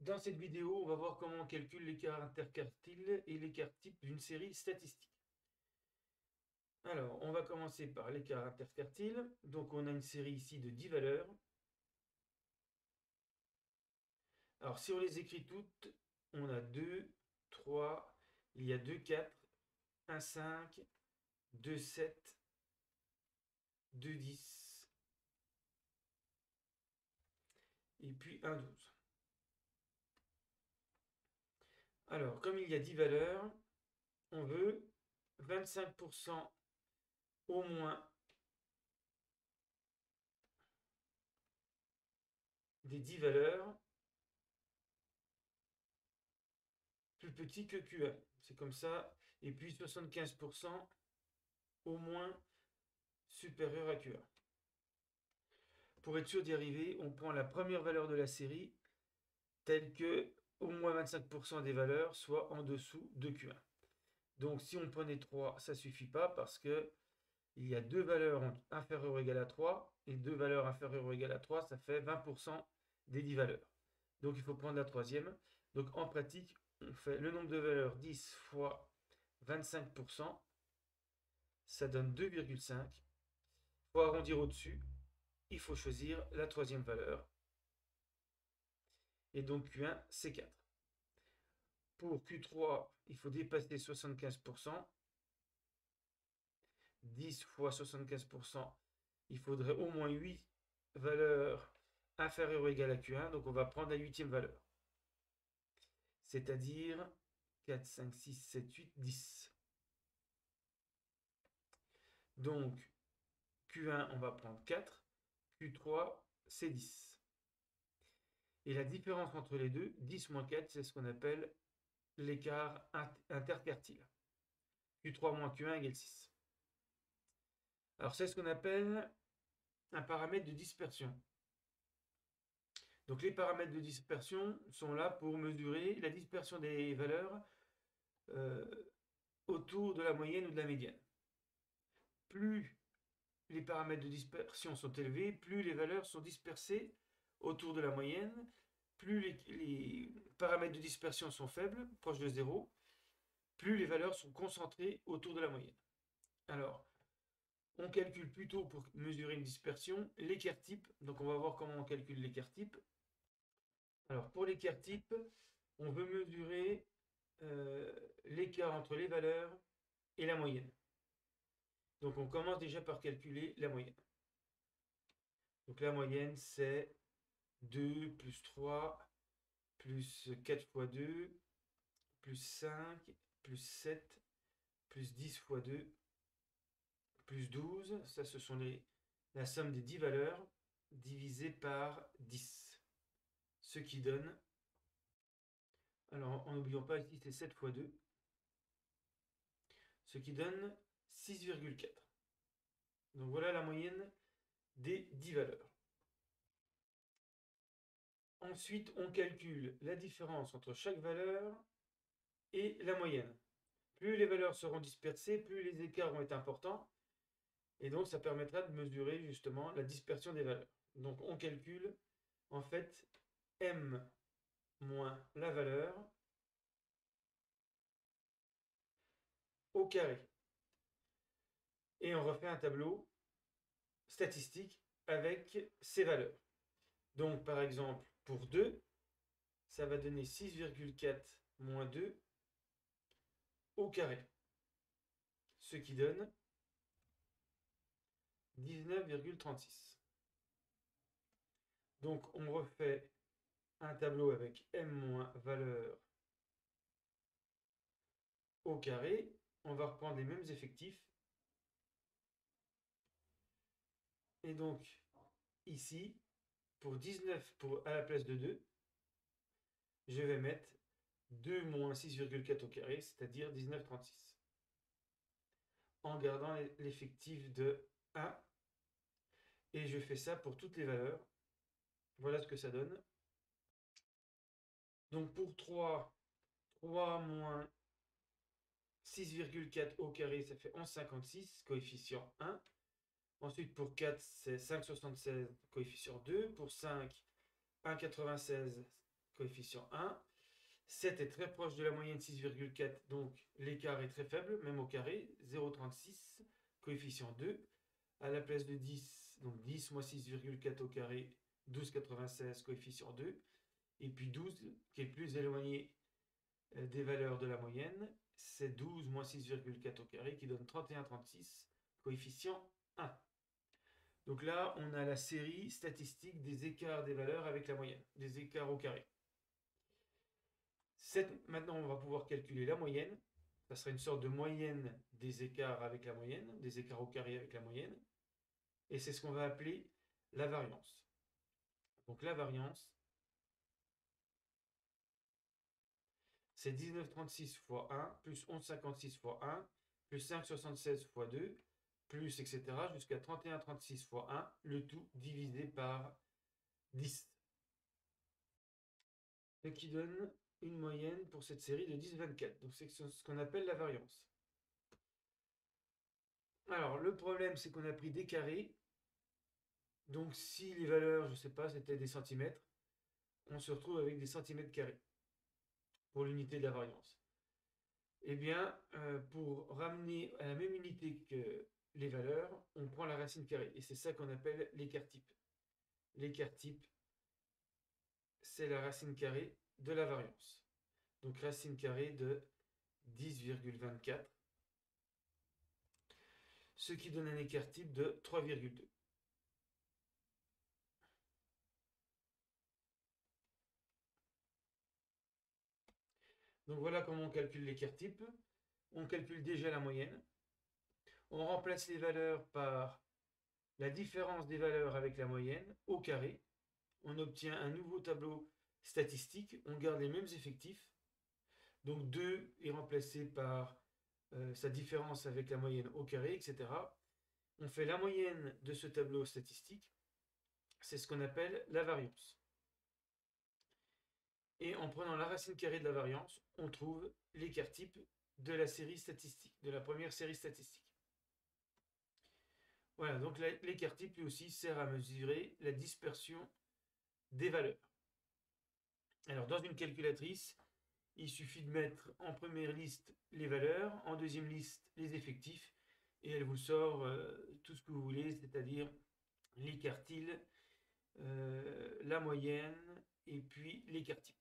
Dans cette vidéo, on va voir comment on calcule l'écart interquartile et l'écart type d'une série statistique. Alors, on va commencer par l'écart interquartile. Donc, on a une série ici de 10 valeurs. Alors, si on les écrit toutes, on a 2, 3, il y a 2, 4, 1, 5, 2, 7, 2, 10, et puis 1, 12. Alors, comme il y a 10 valeurs, on veut 25% au moins des 10 valeurs plus petit que Q1. C'est comme ça. Et puis 75% au moins supérieur à Q1. Pour être sûr d'y arriver, on prend la première valeur de la série telle que au moins 25% des valeurs soient en dessous de Q1. Donc si on prenait 3, ça ne suffit pas parce que il y a deux valeurs inférieures ou égales à 3 et deux valeurs inférieures ou égales à 3, ça fait 20% des 10 valeurs. Donc il faut prendre la troisième. Donc en pratique, on fait le nombre de valeurs 10 fois 25%, ça donne 2,5. Pour arrondir au-dessus, il faut choisir la troisième valeur. Et donc Q1, c'est 4. Pour Q3, il faut dépasser 75%. 10 fois 75%, il faudrait au moins 8 valeurs inférieures ou égales à Q1. Donc on va prendre la huitième valeur. C'est-à-dire 4, 5, 6, 7, 8, 10. Donc Q1, on va prendre 4. Q3, c'est 10. Et la différence entre les deux, 10 moins 4, c'est ce qu'on appelle l'écart interquartile. Q3 moins Q1 égale 6. Alors c'est ce qu'on appelle un paramètre de dispersion. Donc les paramètres de dispersion sont là pour mesurer la dispersion des valeurs euh, autour de la moyenne ou de la médiane. Plus les paramètres de dispersion sont élevés, plus les valeurs sont dispersées autour de la moyenne, plus les paramètres de dispersion sont faibles, proches de 0, plus les valeurs sont concentrées autour de la moyenne. Alors, on calcule plutôt pour mesurer une dispersion l'écart type. Donc on va voir comment on calcule l'écart type. Alors pour l'écart type, on veut mesurer l'écart entre les valeurs et la moyenne. Donc on commence déjà par calculer la moyenne. Donc la moyenne c'est 2 plus 3 plus 4 fois 2 plus 5 plus 7 plus 10 fois 2 plus 12. Ça ce sont la somme des 10 valeurs divisé par 10. Ce qui donne, alors en n'oubliant pas ici c'est 7 fois 2, ce qui donne 6,4. Donc voilà la moyenne des 10 valeurs. Ensuite, on calcule la différence entre chaque valeur et la moyenne. Plus les valeurs seront dispersées, plus les écarts vont être importants. Et donc, ça permettra de mesurer justement la dispersion des valeurs. Donc, on calcule en fait m moins la valeur au carré. Et on refait un tableau statistique avec ces valeurs. Donc, par exemple, pour 2, ça va donner 6,4 moins 2 au carré. Ce qui donne 19,36. Donc, on refait un tableau avec m moins valeur au carré. On va reprendre les mêmes effectifs. Et donc, ici, pour 19, à la place de 2, je vais mettre 2 moins 6,4 au carré, c'est-à-dire 19,36. En gardant l'effectif de 1. Et je fais ça pour toutes les valeurs. Voilà ce que ça donne. Donc pour 3, 3 moins 6,4 au carré, ça fait 11,56, coefficient 1. Ensuite pour 4, c'est 5,76, coefficient 2. Pour 5, 1,96, coefficient 1. 7 est très proche de la moyenne, 6,4, donc l'écart est très faible, même au carré, 0,36, coefficient 2. À la place de 10, donc 10 moins 6,4 au carré, 12,96, coefficient 2. Et puis 12, qui est le plus éloigné des valeurs de la moyenne, c'est 12 moins 6,4 au carré, qui donne 31,36, coefficient 1. Donc là, on a la série statistique des écarts des valeurs avec la moyenne, des écarts au carré. Maintenant, on va pouvoir calculer la moyenne. Ça sera une sorte de moyenne des écarts avec la moyenne, des écarts au carré avec la moyenne. Et c'est ce qu'on va appeler la variance. Donc la variance, c'est 19,36 fois 1, plus 11,56 fois 1, plus 5,76 fois 2, plus etc. jusqu'à 31,36 fois 1, le tout divisé par 10. Ce qui donne une moyenne pour cette série de 10,24. Donc c'est ce qu'on appelle la variance. Alors le problème, c'est qu'on a pris des carrés. Donc si les valeurs, je ne sais pas, c'était des centimètres, on se retrouve avec des centimètres carrés pour l'unité de la variance. Eh bien, pour ramener à la même unité que les valeurs, on prend la racine carrée. Et c'est ça qu'on appelle l'écart type. L'écart type, c'est la racine carrée de la variance. Donc racine carrée de 10,24, ce qui donne un écart type de 3,2. Donc voilà comment on calcule l'écart type. On calcule déjà la moyenne. On remplace les valeurs par la différence des valeurs avec la moyenne au carré. On obtient un nouveau tableau statistique. On garde les mêmes effectifs. Donc 2 est remplacé par sa différence avec la moyenne au carré, etc. On fait la moyenne de ce tableau statistique. C'est ce qu'on appelle la variance. Et en prenant la racine carrée de la variance, on trouve l'écart type de la série statistique, de la première série statistique. Voilà, donc l'écart type lui aussi sert à mesurer la dispersion des valeurs. Alors dans une calculatrice, il suffit de mettre en première liste les valeurs, en deuxième liste les effectifs, et elle vous sort tout ce que vous voulez, c'est-à-dire les quartiles, la moyenne, et puis l'écart type.